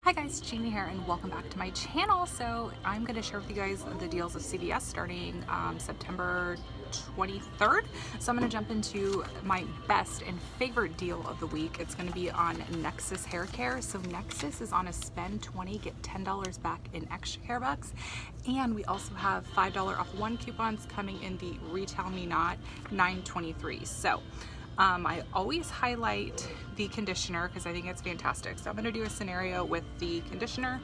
Hi guys, Gina here and welcome back to my channel. So I'm going to share with you guys the deals of CVS starting September 23rd. So I'm going to jump into my best and favorite deal of the week. It's going to be on Nexxus hair care. So Nexxus is on a spend 20, get $10 back in extra care bucks. And we also have $5 off one coupons coming in the Retail Me Not 923. So I always highlight the conditioner because I think it's fantastic. So I'm going to do a scenario with the conditioner.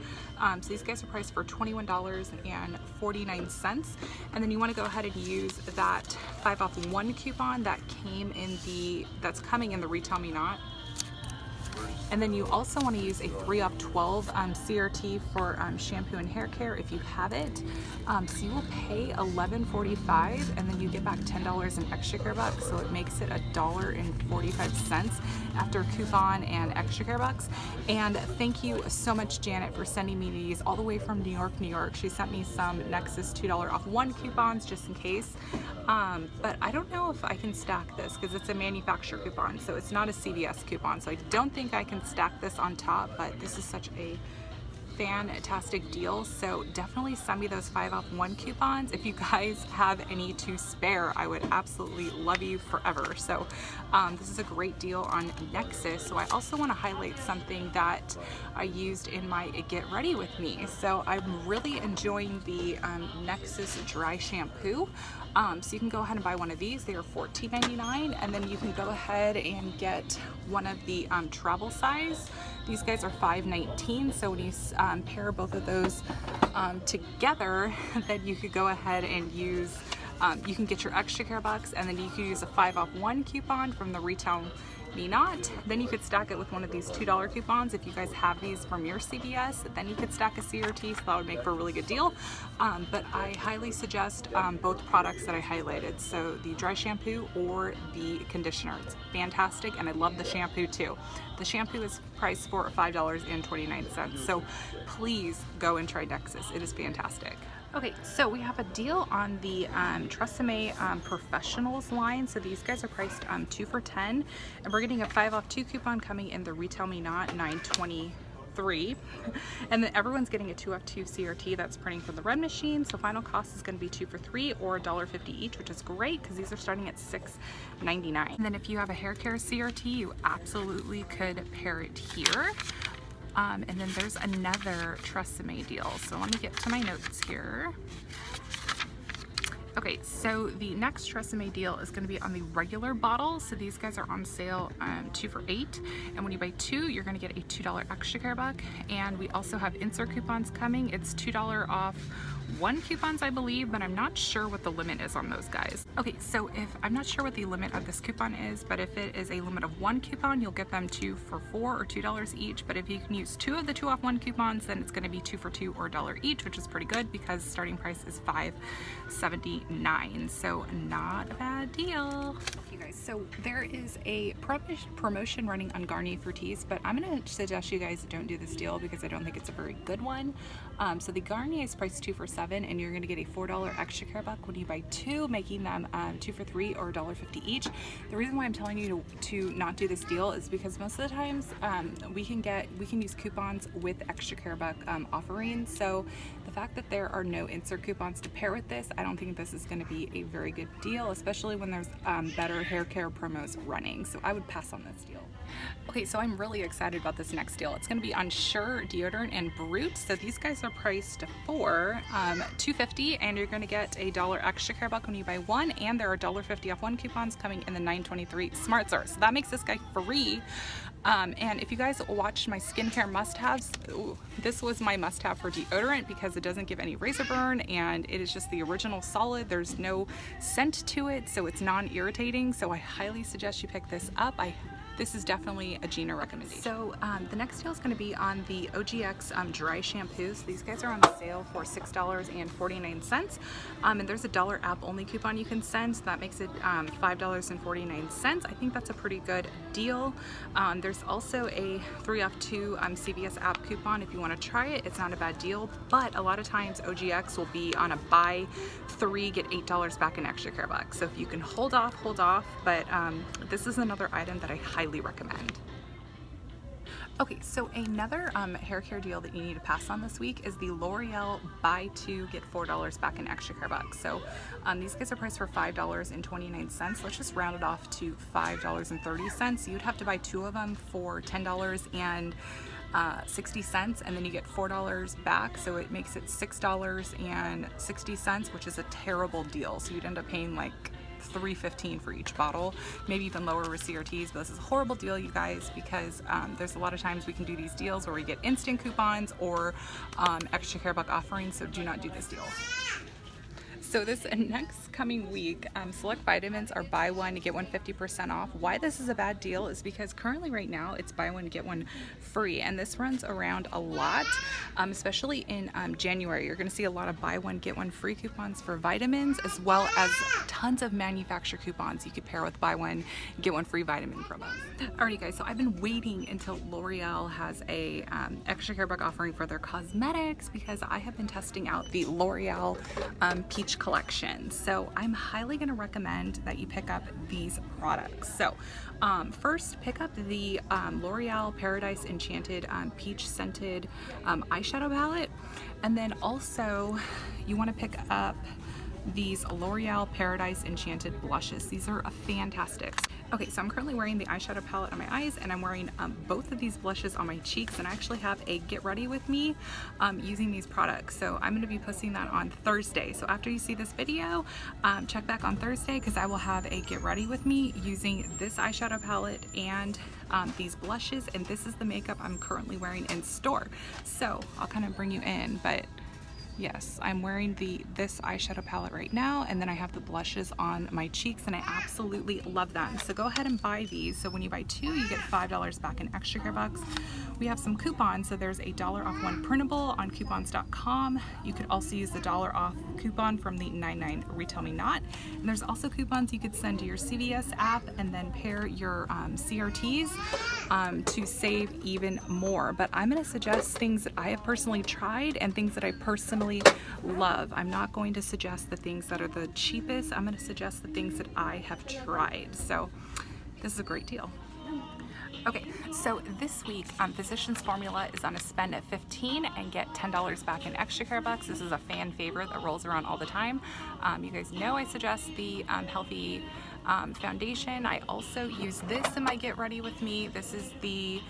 So these guys are priced for $21.49. And then you want to go ahead and use that 5 off 1 coupon that that's coming in the Retail Me Not. And then you also want to use a 3 off 12 CRT for shampoo and hair care if you have it. So you will pay $11.45 and then you get back $10 in extra care bucks. So it makes it $1.45 after coupon and extra care bucks. And thank you so much, Janet, for sending me these all the way from New York, New York. She sent me some Nexxus $2 off 1 coupons just in case. But I don't know if I can stack this because it's a manufacturer coupon. So it's not a CVS coupon. So I don't think I can stack this on top, but this is such a fantastic deal. So definitely send me those 5 off 1 coupons. If you guys have any to spare, I would absolutely love you forever. So this is a great deal on Nexxus. So I also want to highlight something that I used in my Get Ready With Me. So I'm really enjoying the Nexxus dry shampoo. So you can go ahead and buy one of these. They are $14.99, and then you can go ahead and get one of the travel size. These guys are $5.19. So when you pair both of those together, then you could go ahead and use, you can get your extra care bucks, and then you could use a 5 off 1 coupon from the Retail Me Not. Then you could stack it with one of these $2 coupons. If you guys have these from your CVS, then you could stack a CRT, so that would make for a really good deal. But I highly suggest both products that I highlighted. So the dry shampoo or the conditioner. It's fantastic, and I love the shampoo too. The shampoo is priced for $5.29. So please go and try Nexxus. It is fantastic. Okay, so we have a deal on the Tresemme Professionals line. So these guys are priced 2 for $10, and we're getting a 5 off 2 coupon coming in the Retail Me Not 923. And then everyone's getting a 2 off 2 CRT that's printing from the red machine. So final cost is going to be 2 for $3 or $1.50 each, which is great because these are starting at $6.99. And then if you have a hair care CRT, you absolutely could pair it here. And then there's another Tresemme deal. So let me get to my notes here. Okay, so the next Tresemme deal is going to be on the regular bottle. So these guys are on sale 2 for $8. And when you buy 2, you're going to get a $2 extra care buck. And we also have insert coupons coming. It's $2 off 1 coupons, I believe, but I'm not sure what the limit is on those guys. Okay, so I'm not sure what the limit of this coupon is, but if it is a limit of 1 coupon, you'll get them 2 for $4 or $2 each. But if you can use 2 of the 2 off 1 coupons, then it's going to be 2 for $2 or $1 each, which is pretty good because starting price is $5.79. So not a bad deal. Okay guys, so there is a promotion running on Garnier Fruities, but I'm going to suggest you guys don't do this deal because I don't think it's a very good one. So the Garnier is priced 2 for $7, and you're going to get a $4 extra care buck when you buy 2, making them 2 for $3 or $1.50 each. The reason why I'm telling you to not do this deal is because most of the times we can use coupons with extra care buck offerings. So the fact that there are no insert coupons to pair with this, I don't think this is going to be a very good deal, especially when there's better hair care promos running. So I would pass on this deal. Okay, so I'm really excited about this next deal. It's going to be on Sure deodorant and Brute. So these guys are priced for $2.50, and you're going to get a $1 extra care buck when you buy 1, and there are $1.50 off 1 coupons coming in the 923 Smart Source. So that makes this guy free. And if you guys watched my skincare must-haves, this was my must-have for deodorant because it doesn't give any razor burn, and it is just the original solid. There's no scent to it, so it's non-irritating. So I highly suggest you pick this up. This is definitely a Gina recommendation. So the next deal is going to be on the OGX dry shampoos. These guys are on sale for $6.49. And there's a $1 app only coupon you can send, so that makes it $5.49. I think that's a pretty good deal. There's also a 3 off 2 CVS app coupon if you want to try it. It's not a bad deal, but a lot of times OGX will be on a buy 3 get $8 back in extra care bucks. So if you can hold off, but this is another item that I highly recommend. Okay, so another hair care deal that you need to pass on this week is the L'Oreal buy two get $4 back in extra care bucks. So these guys are priced for $5.29. Let's just round it off to $5.30. You'd have to buy two of them for $10.60, and then you get $4 back, so it makes it $6.60, which is a terrible deal. So you'd end up paying like $3.15 for each bottle, maybe even lower with CRTs, but this is a horrible deal, you guys, because there's a lot of times we can do these deals where we get instant coupons or extra care buck offerings, so do not do this deal. So this next coming week, select vitamins are buy one, get one 50% off. Why this is a bad deal is because currently right now it's buy one, get one free. And this runs around a lot, especially in January. You're gonna see a lot of buy one, get one free coupons for vitamins, as well as tons of manufacturer coupons you could pair with buy one, get one free vitamin promos. Alrighty guys, so I've been waiting until L'Oreal has a extra care buck offering for their cosmetics, because I have been testing out the L'Oreal Peach collection. So I'm highly going to recommend that you pick up these products. So first, pick up the L'Oreal Paradise Enchanted Peach Scented eyeshadow palette, and then also you want to pick up these L'Oreal Paradise Enchanted blushes. These are fantastic. Okay, so I'm currently wearing the eyeshadow palette on my eyes, and I'm wearing both of these blushes on my cheeks, and I actually have a get ready with me using these products. So I'm going to be posting that on Thursday. So after you see this video, check back on Thursday, because I will have a get ready with me using this eyeshadow palette and these blushes, and this is the makeup I'm currently wearing in store. So I'll kind of bring you in, but yes, I'm wearing this eyeshadow palette right now, and then I have the blushes on my cheeks, and I absolutely love them. So go ahead and buy these. So when you buy two, you get $5 back in extra care bucks. We have some coupons, so there's a $1 off one printable on coupons.com. You could also use the $1 off coupon from the 99 Retail Me Not. And there's also coupons you could send to your CVS app and then pair your CRTs to save even more. But I'm going to suggest things that I have personally tried and things that I personally love. I'm not going to suggest the things that are the cheapest. I'm going to suggest the things that I have tried. So this is a great deal. Okay, so this week, Physicians Formula is on a spend at $15 and get $10 back in extra care bucks. This is a fan favorite that rolls around all the time. You guys know I suggest the Healthy foundation. I also use this in my get ready with me. This is the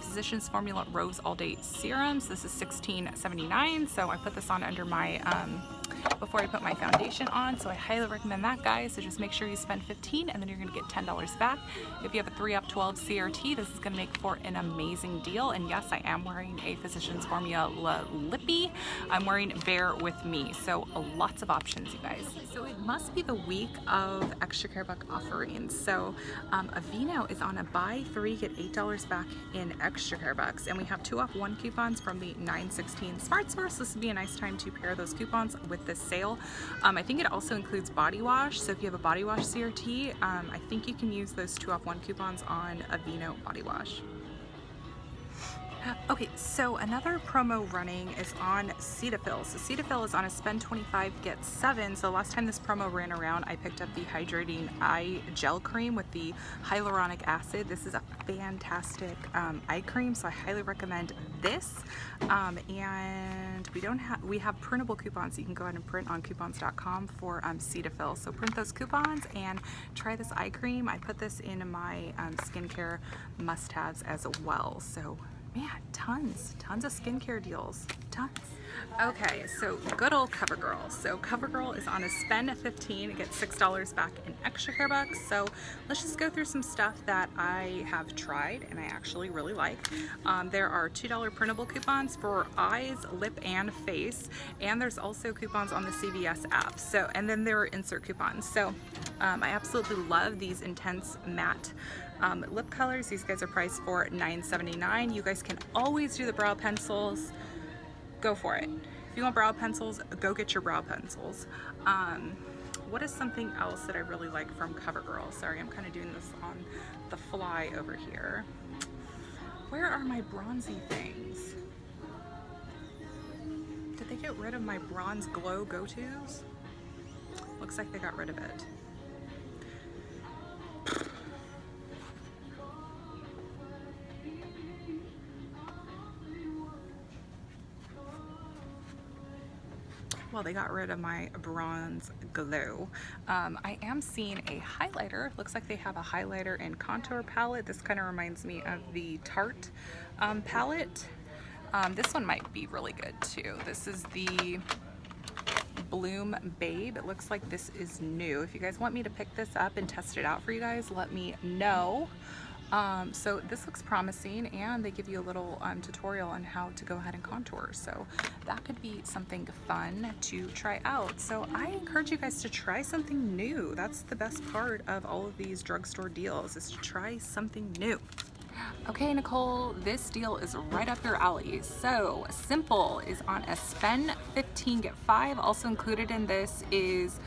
Physicians Formula Rose All Day Serums. This is $16.79, so I put this on under my before I put my foundation on, so I highly recommend that, guys. So just make sure you spend $15 and then you're gonna get $10 back. If you have a 3-up-12 CRT, this is gonna make for an amazing deal. And yes, I am wearing a Physicians Formula Lippy. I'm wearing Bear With Me, so lots of options, you guys. So it must be the week of extra care buck offerings. So Aveeno is on a buy 3 get $8 back in extra care bucks, and we have 2-off-1 coupons from the 9/16 Smart Source. This would be a nice time to pair those coupons with this sale. I think it also includes body wash, so if you have a body wash CRT, I think you can use those 2-off-1 coupons on Aveeno body wash. Okay, so another promo running is on Cetaphil. So Cetaphil is on a spend 25 get 7. So last time this promo ran around, I picked up the hydrating eye gel cream with the hyaluronic acid. This is a fantastic eye cream, so I highly recommend this. And we have printable coupons, so you can go ahead and print on coupons.com for Cetaphil. So print those coupons and try this eye cream. I put this in my skincare must-haves as well. So man, tons of skincare deals, tons. Okay, so good old CoverGirl. So CoverGirl is on a spend at $15 and get $6 back in extra care bucks. So let's just go through some stuff that I have tried and I actually really like. There are $2 printable coupons for eyes, lip, and face, and there's also coupons on the CVS app. So, and then there are insert coupons. So I absolutely love these intense matte lip colors. These guys are priced for $9.79. You guys can always do the brow pencils. Go for it. If you want brow pencils, go get your brow pencils. What is something else that I really like from CoverGirl? Sorry, I'm kind of doing this on the fly over here. Where are my bronzy things? Did they get rid of my bronze glow go-tos? Looks like they got rid of it. well, they got rid of my bronze glow. I am seeing a highlighter. Looks like they have a highlighter and contour palette. This kind of reminds me of the Tarte palette. This one might be really good too. This is the Bloom Babe. It looks like this is new. If you guys want me to pick this up and test it out for you guys, let me know. So this looks promising, and they give you a little tutorial on how to go ahead and contour. So that could be something fun to try out. So I encourage you guys to try something new. That's the best part of all of these drugstore deals, is to try something new. Okay, Nicole, this deal is right up your alley. So Simple is on a spend 15 get 5. Also included in this is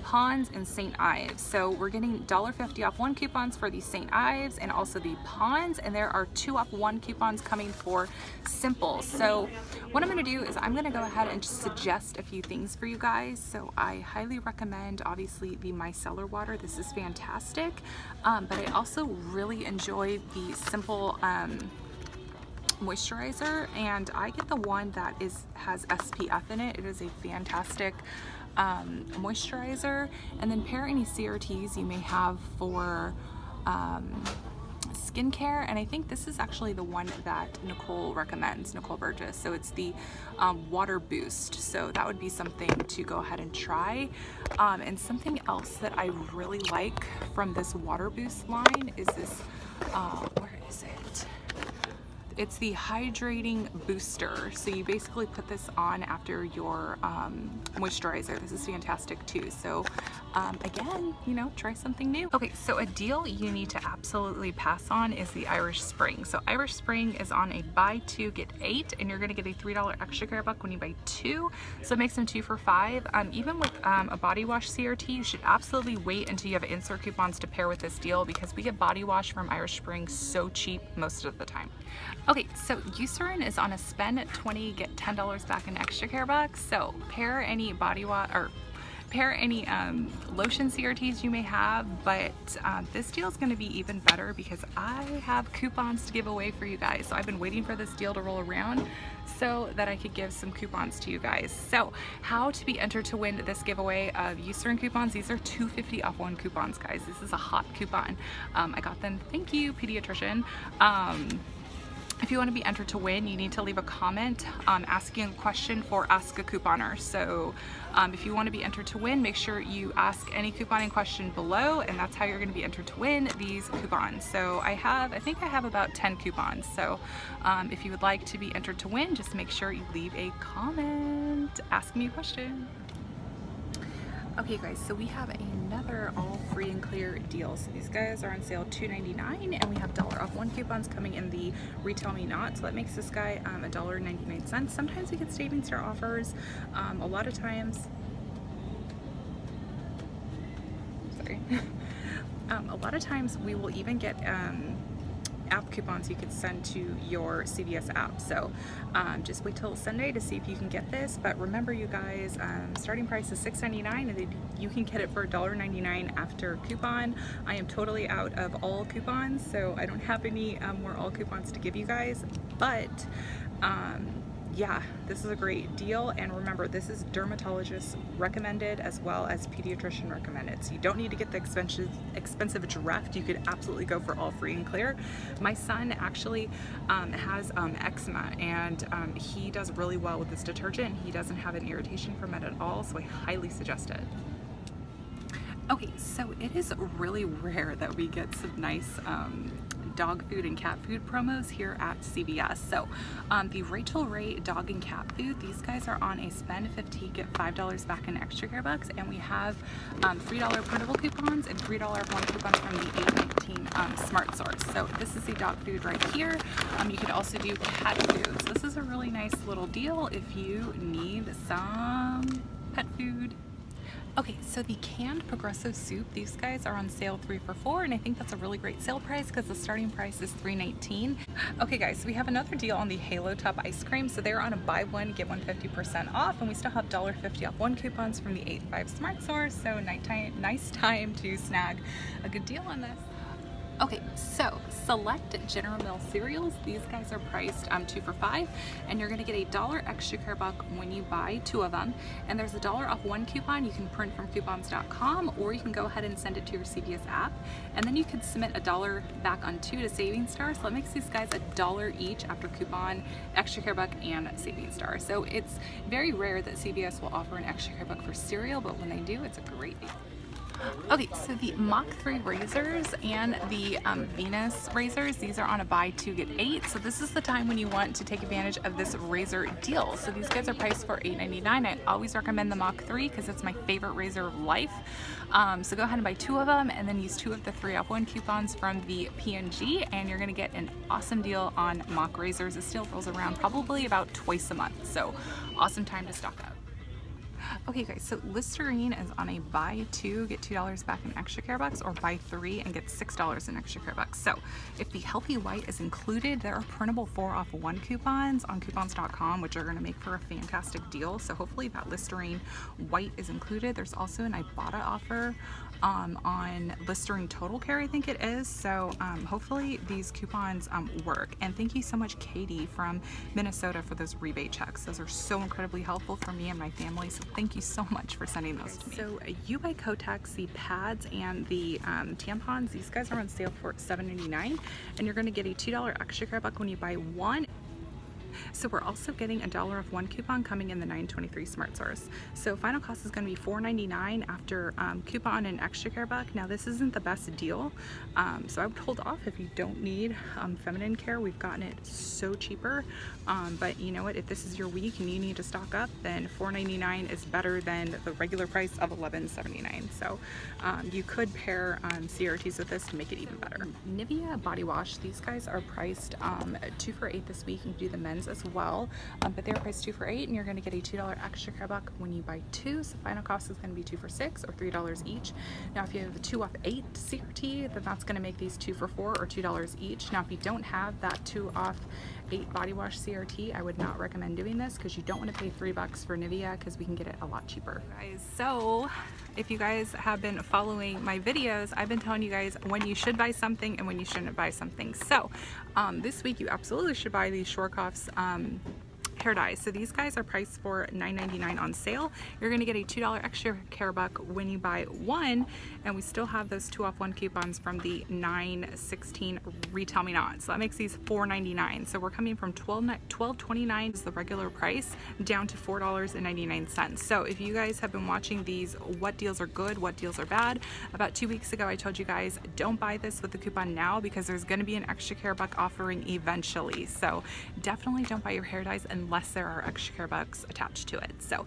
Pond's and St. Ives. So we're getting $1.50 off 1 coupons for the St. Ives and also the Pond's, and there are 2 off 1 coupons coming for Simple. So what I'm going to do is I'm going to go ahead and just suggest a few things for you guys. So I highly recommend, obviously, the micellar water. This is fantastic, but I also really enjoy the Simple moisturizer, and I get the one that has SPF in it. It is a fantastic moisturizer. And then pair any CRTs you may have for skincare, and I think this is actually the one that Nicole recommends, Nicole Burgess. So it's the water boost, so that would be something to go ahead and try. And something else that I really like from this water boost line is this, where is it? It's the hydrating booster. So you basically put this on after your moisturizer. This is fantastic too. So again, you know, try something new. Okay, so a deal you need to absolutely pass on is the Irish Spring. So Irish Spring is on a buy 2 get 8, and you're gonna get a $3 extra care buck when you buy 2. So it makes them 2 for $5. Even with a body wash CRT, you should absolutely wait until you have insert coupons to pair with this deal, because we get body wash from Irish Spring so cheap most of the time. Okay, so Eucerin is on a spend 20 get $10 back in extra care bucks. So pair any body wash or pair any lotion CRTs you may have, but this deal is going to be even better because I have coupons to give away for you guys. So I've been waiting for this deal to roll around so that I could give some coupons to you guys. So how to be entered to win this giveaway of Eucerin coupons? These are $2.50 off 1 coupons, guys. This is a hot coupon. I got them. Thank you, pediatrician. If you want to be entered to win, you need to leave a comment asking a question for Ask a Couponer. So if you want to be entered to win, make sure you ask any couponing question below, and that's how you're going to be entered to win these coupons. So I think I have about 10 coupons. So if you would like to be entered to win, just make sure you leave a comment. Ask me a question. Okay guys, so we have another all free and clear deal. So these guys are on sale $2.99, and we have $1 off 1 coupons coming in the Retail Me Not. So that makes this guy $1.99. Sometimes we get savings star offers. A lot of times, sorry. A lot of times we will even get app coupons you could send to your CVS app. So just wait till Sunday to see if you can get this. But remember, you guys, starting price is $6.99, and then you can get it for $1.99 after coupon. I am totally out of all coupons, so I don't have any more all coupons to give you guys. But yeah, this is a great deal, and remember, this is dermatologist recommended as well as pediatrician recommended, so you don't need to get the expensive direct. You could absolutely go for all free and clear. My son actually has eczema, and he does really well with this detergent. He doesn't have an irritation from it at all, so I highly suggest it. Okay, so it is really rare that we get some nice dog food and cat food promos here at CVS. So the Rachel Ray dog and cat food, these guys are on a spend 50 get $5 back in extra care bucks, and we have $3 printable coupons and $3 1 coupon from the 819 Smart Source. So this is the dog food right here. You can also do cat food. So this is a really nice little deal if you need some pet food. Okay, so the canned Progresso soup, these guys are on sale 3 for $4, and I think that's a really great sale price because the starting price is $3.19. Okay guys, so we have another deal on the Halo Top ice cream. So they're on a buy 1 get 1 50% off, and we still have $1.50 off 1 coupons from the 85 Smart Source. So nice time to snag a good deal on this. Okay, so select General Mills cereals. These guys are priced 2 for $5, and you're gonna get $1 extra care buck when you buy 2 of them. And there's $1 off 1 coupon you can print from coupons.com, or you can go ahead and send it to your CVS app, and then you could submit $1 back on 2 to Saving Star. So that makes these guys $1 each after coupon, extra care buck, and Saving Star. So it's very rare that CVS will offer an extra care buck for cereal, but when they do, it's a great deal. Okay, so the Mach 3 razors and the Venus razors, these are on a buy 2 get 8. So this is the time when you want to take advantage of this razor deal. So these guys are priced for $8.99. I always recommend the Mach 3 because it's my favorite razor of life. So go ahead and buy 2 of them, and then use 2 of the 3 off 1 coupons from the P&G, and you're gonna get an awesome deal on Mach razors. It still rolls around probably about twice a month. So awesome time to stock up. Okay guys, so Listerine is on a buy 2 get $2 back in extra care bucks, or buy 3 and get $6 in extra care bucks. So if the Healthy White is included, there are printable 4 off 1 coupons on coupons.com, which are going to make for a fantastic deal. So hopefully that Listerine White is included. There's also an Ibotta offer on Listerine Total Care, I think it is. So hopefully these coupons work. And thank you so much, Katie from Minnesota, for those rebate checks. Those are so incredibly helpful for me and my family. So thank you so much for sending those to me. So you buy Kotex, the pads and the tampons, these guys are on sale for $7.99, and you're going to get a $2 extra care buck when you buy 1. So we're also getting $1 off 1 coupon coming in the 923 Smart Source. So final cost is going to be $4.99 after coupon and extra care buck. Now this isn't the best deal, so I would hold off if you don't need feminine care. We've gotten it so cheaper, but you know what? If this is your week and you need to stock up, then $4.99 is better than the regular price of $11.79. So you could pair CRTs with this to make it even better. Nivea body wash. These guys are priced 2 for $8 this week. You can do the men's as well, but they're priced 2 for $8, and you're going to get a $2 extra care buck when you buy 2. So final cost is going to be 2 for $6, or $3 each. Now if you have the 2 off 8 CRT, then that's going to make these 2 for $4, or $2 each. Now if you don't have that 2 off 8 body wash CRT, I would not recommend doing this because you don't want to pay $3 for Nivea, because we can get it a lot cheaper. Guys, so if you guys have been following my videos, I've been telling you guys when you should buy something and when you shouldn't buy something. So this week you absolutely should buy these Schwarzkopf's hair dyes. So these guys are priced for $9.99 on sale. You're going to get a $2 extra care buck when you buy 1, and we still have those 2 off 1 coupons from the 9/16 Retail Me Not. So that makes these $4.99. So we're coming from $12.29 is the regular price down to $4.99. So if you guys have been watching these what deals are good, what deals are bad, about 2 weeks ago I told you guys don't buy this with the coupon now because there's going to be an extra care buck offering eventually. So definitely don't buy your hair dyes unless there are extra care bucks attached to it. So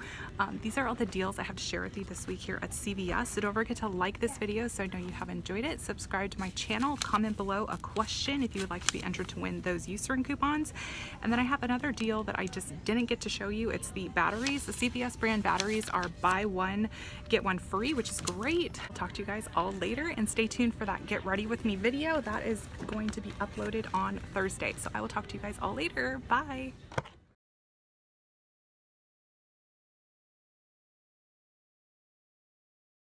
these are all the deals I have to share with you this week here at CVS. So don't forget to like this video so I know you have enjoyed it. Subscribe to my channel. Comment below a question if you would like to be entered to win those Eucerin coupons. And then I have another deal that I just didn't get to show you. It's the batteries. The CVS brand batteries are buy 1 get 1 free, which is great. I'll talk to you guys all later, and stay tuned for that Get Ready With Me video. That is going to be uploaded on Thursday. So I will talk to you guys all later. Bye.